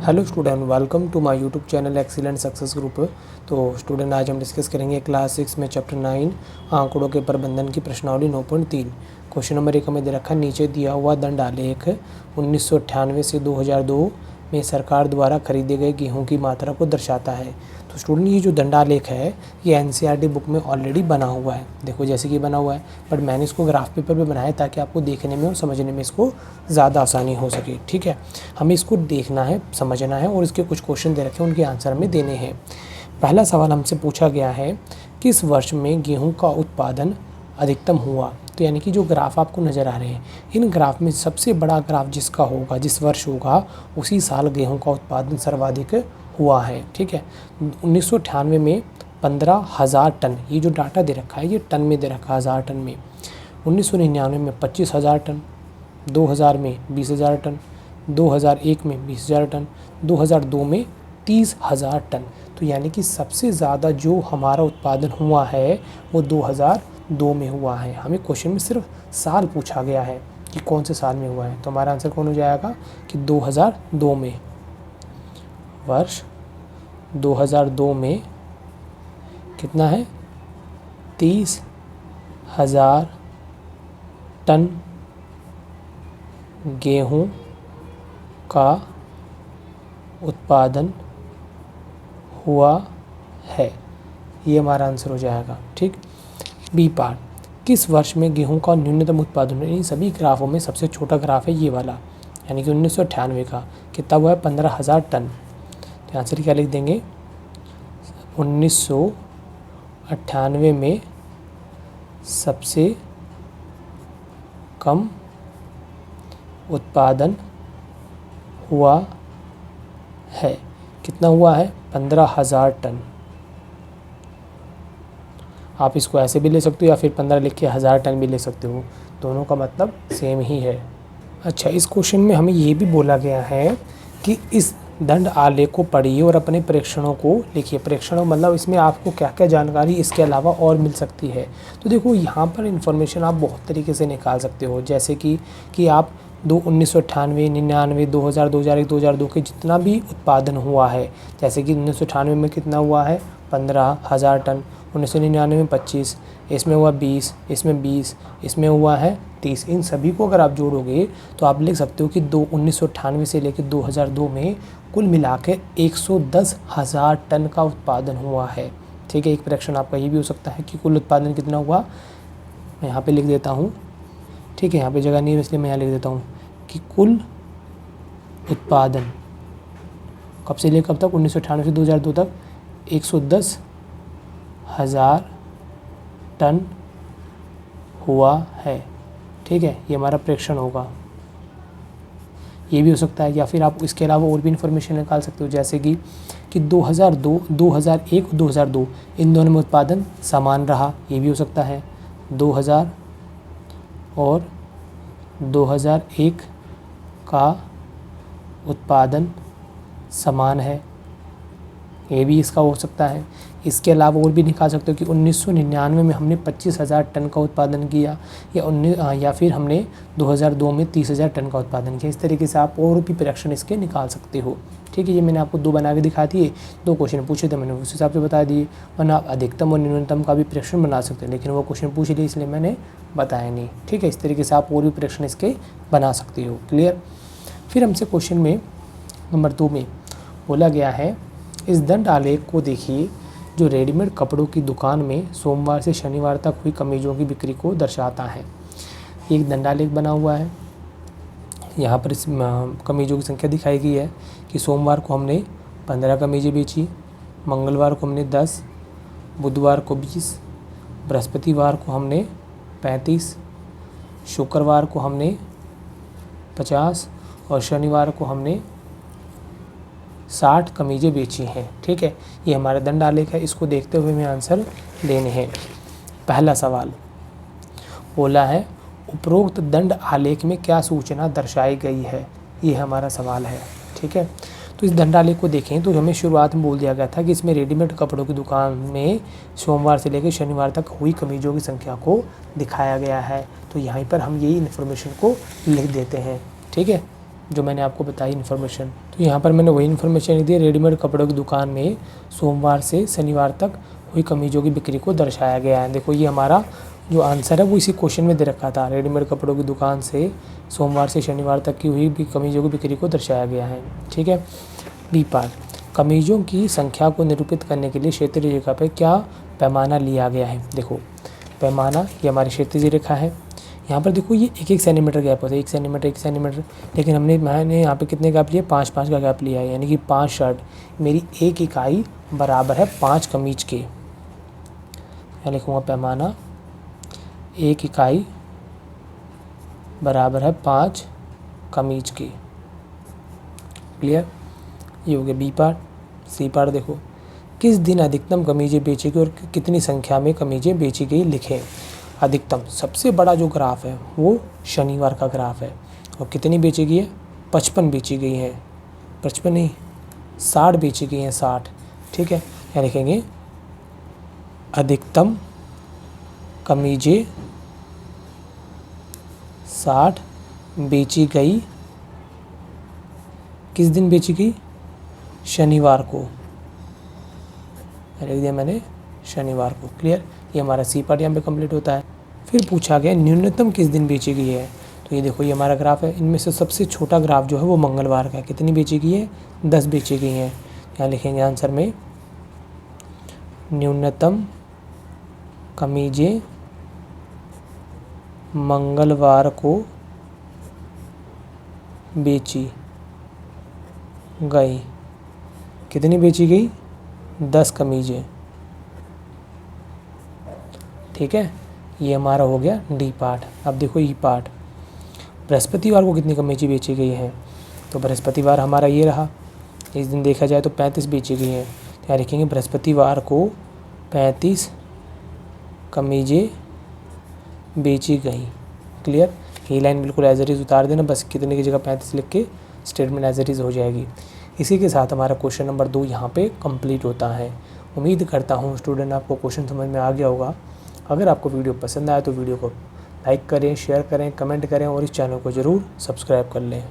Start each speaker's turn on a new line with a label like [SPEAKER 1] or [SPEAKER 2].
[SPEAKER 1] Hello student, welcome to my YouTube channel Excellent Success Group. तो student, आज हम discuss करेंगे क्लास 6 में चैप्टर 9 आंकड़ों के प्रबंधन की प्रश्नावली 9.3। क्वेश्चन नंबर 1 हमें दे रखा है, नीचे दिया हुआ दंड आलेख 1998 से 2002 में सरकार द्वारा खरीदे गए गेहूं की मात्रा को दर्शाता है। तो स्टूडेंट, ये जो दंडालेख है ये एनसीईआरटी बुक में ऑलरेडी बना हुआ है। देखो जैसे कि बना हुआ है, बट मैंने इसको ग्राफ पेपर पे बनाया ताकि आपको देखने में और समझने में इसको ज़्यादा आसानी हो सके। ठीक है, हमें इसको देखना है, समझना है और इसके कुछ क्वेश्चन दे रखे हैं, उनके आंसर हमें देने हैं। पहला सवाल हमसे पूछा गया है, किस वर्ष में गेहूं का उत्पादन अधिकतम हुआ। तो यानी कि जो ग्राफ आपको नज़र आ रहे हैं, इन ग्राफ में सबसे बड़ा ग्राफ जिसका होगा, जिस वर्ष होगा, उसी साल गेहूं का उत्पादन सर्वाधिक हुआ है। ठीक है, 1998 में 15,000 टन, ये जो डाटा दे रखा है ये टन में दे रखा है, 1000 टन में। 1999 में 25,000 टन, 2000 में 20,000 टन, 2001 में 20,000 टन, 2002 में 30,000 टन। तो यानी कि सबसे ज़्यादा जो हमारा उत्पादन हुआ है वो 2002 में हुआ है। हमें क्वेश्चन में सिर्फ साल पूछा गया है कि कौन से साल में हुआ है, तो हमारा आंसर कौन हो जाएगा कि 2002 में। वर्ष 2002 में कितना है, 30,000 टन गेहूं का उत्पादन हुआ है। ये हमारा आंसर हो जाएगा। ठीक, बी पार्ट, किस वर्ष में गेहूं का न्यूनतम उत्पादन है। इन सभी ग्राफों में सबसे छोटा ग्राफ है ये वाला, यानी कि 1998 का कितना हुआ है, 15,000 टन। तो आंसर क्या लिख देंगे, 1998 में सबसे कम उत्पादन हुआ है। कितना हुआ है, 15,000 टन। आप इसको ऐसे भी ले सकते हो या फिर 15 लिख के 1000 टन भी ले सकते हो, दोनों का मतलब सेम ही है। अच्छा, इस क्वेश्चन में हमें ये भी बोला गया है कि इस दंड आलेख को पढ़िए और अपने प्रेक्षणों को लिखिए। प्रेक्षणों मतलब इसमें आपको क्या क्या जानकारी इसके अलावा और मिल सकती है। तो देखो यहाँ पर इन्फॉर्मेशन आप बहुत तरीके से निकाल सकते हो, जैसे कि आप 1998, 99, 2000, 2001, 2002 के जितना भी उत्पादन हुआ है, जैसे कि 1998 में कितना हुआ है, 15,000 टन, 1999 में 25, इसमें हुआ 20, इसमें 20, इसमें हुआ है 30। इन सभी को अगर आप जोड़ोगे तो आप लिख सकते हो कि 1998 से लेकर 2002 में कुल मिला के 110,000 टन का उत्पादन हुआ है। ठीक है, एक प्रश्न आपका ये भी हो सकता है कि कुल उत्पादन कितना हुआ। मैं यहाँ पे लिख देता हूँ, ठीक है, यहाँ पे जगह नहीं है इसलिए मैं यहाँ लिख देता हूँ कि कुल उत्पादन कब से लेकर कब तक, 1998 से 2002 तक 110,000 टन हुआ है। ठीक है, ये हमारा प्रेक्षण होगा। ये भी हो सकता है, या फिर आप इसके अलावा और भी इन्फॉर्मेशन निकाल सकते हो, जैसे कि 2002, 2001, 2002 इन दोनों में उत्पादन समान रहा, ये भी हो सकता है। 2000 और 2001 का उत्पादन समान है, ये भी इसका हो सकता है। इसके अलावा और भी निकाल सकते हो कि 1999 में हमने 25,000 टन का उत्पादन किया, या फिर हमने 2002 में 30,000 टन का उत्पादन किया। इस तरीके से आप और भी प्रेक्षण इसके निकाल सकते हो। ठीक है, ये मैंने आपको 2 बना के दिखा दिए, 2 क्वेश्चन पूछे थे मैंने उस हिसाब से बता दिए, वरना आप अधिकतम और न्यूनतम का भी प्रेक्षण बना सकते हैं, लेकिन वो क्वेश्चन पूछ लिए इसलिए मैंने बताया नहीं। ठीक है, इस तरीके से आप और भी प्रेक्षण इसके बना सकते हो। क्लियर। फिर हमसे क्वेश्चन में नंबर 2 में बोला गया है, इस दंड आलेख को देखिए जो रेडीमेड कपड़ों की दुकान में सोमवार से शनिवार तक हुई कमीज़ों की बिक्री को दर्शाता है। एक दंडालेख बना हुआ है, यहाँ पर इस कमीज़ों की संख्या दिखाई गई है कि सोमवार को हमने 15 कमीज़ें बेची, मंगलवार को हमने 10, बुधवार को 20, बृहस्पतिवार को हमने 35, शुक्रवार को हमने 50 और शनिवार को हमने 60 कमीज़ें बेची हैं। ठीक है, ये हमारा दंड आलेख है, इसको देखते हुए हमें आंसर देने हैं। पहला सवाल बोला है, उपरोक्त दंड आलेख में क्या सूचना दर्शाई गई है, ये हमारा सवाल है। ठीक है, तो इस दंड आलेख को देखें तो हमें शुरुआत में बोल दिया गया था कि इसमें रेडीमेड कपड़ों की दुकान में सोमवार से लेकर शनिवार तक हुई कमीज़ों की संख्या को दिखाया गया है। तो यहीं पर हम यही इन्फॉर्मेशन को लिख देते हैं। ठीक है, जो मैंने आपको बताई इन्फॉर्मेशन। तो यहाँ पर मैंने वही इन्फॉर्मेशन दी, रेडीमेड कपड़ों की दुकान में सोमवार से शनिवार तक हुई कमीज़ों की बिक्री को दर्शाया गया है। देखो ये हमारा जो आंसर है वो इसी क्वेश्चन में दे रखा था, रेडीमेड कपड़ों की दुकान से सोमवार से शनिवार तक की हुई कमीज़ों की बिक्री को दर्शाया गया है। ठीक है। बी पार्ट, कमीज़ों की संख्या को निरूपित करने के लिए क्षैतिज रेखा पर क्या पैमाना लिया गया है। देखो पैमाना ये हमारी क्षैतिज रेखा है, यहाँ पर देखो ये 1-1 सेंटीमीटर गैप होता है, 1 सेंटीमीटर 1 सेंटीमीटर, लेकिन मैंने यहाँ पे कितने गैप लिए, 5-5 का गैप लिया है, यानी कि 5 शर्ट, मेरी 1 इकाई बराबर है 5 कमीज के। यहाँ लिखूँगा पैमाना 1 इकाई बराबर है 5 कमीज के। क्लियर, ये हो गया बी पार्ट। सी पार्ट देखो, किस दिन अधिकतम कमीजें बेची गई और कितनी संख्या में कमीजें बेची गई लिखें। अधिकतम सबसे बड़ा जो ग्राफ है वो शनिवार का ग्राफ है, और कितनी बेची गई है, 55 बेची गई है, 55 नहीं 60 बेची गई हैं, 60। ठीक है, यहाँ लिखेंगे अधिकतम कमीजें 60 बेची गई, किस दिन बेची गई, शनिवार को, लिख दिया मैंने शनिवार को। क्लियर, ये हमारा सी पार्ट यहाँ पे कंप्लीट होता है। फिर पूछा गया न्यूनतम किस दिन बेची गई है, तो ये देखो ये हमारा ग्राफ है, इनमें से सबसे छोटा ग्राफ जो है वो मंगलवार का है। कितनी बेची गई है, 10 बेची गई हैं। यहाँ लिखेंगे आंसर में न्यूनतम कमीजें मंगलवार को बेची गई। कितनी बेची गई, 10 कमीजें। ठीक है, ये हमारा हो गया डी पार्ट। अब देखो ई पार्ट, बृहस्पतिवार को कितनी कमीजें बेची गई हैं, तो बृहस्पतिवार हमारा ये रहा, इस दिन देखा जाए तो 35 बेची गई हैं। यहाँ लिखेंगे बृहस्पतिवार को 35 कमीजें बेची गई। क्लियर, ये लाइन बिल्कुल एज इट इज़ उतार देना, बस कितने की जगह 35 लिख के स्टेटमेंट एज इट इज़ हो जाएगी। इसी के साथ हमारा क्वेश्चन नंबर 2 यहाँ पे कंप्लीट होता है। उम्मीद करता हूँ स्टूडेंट आपको क्वेश्चन समझ में आ गया होगा। अगर आपको वीडियो पसंद आया तो वीडियो को लाइक करें, शेयर करें, कमेंट करें और इस चैनल को ज़रूर सब्सक्राइब कर लें।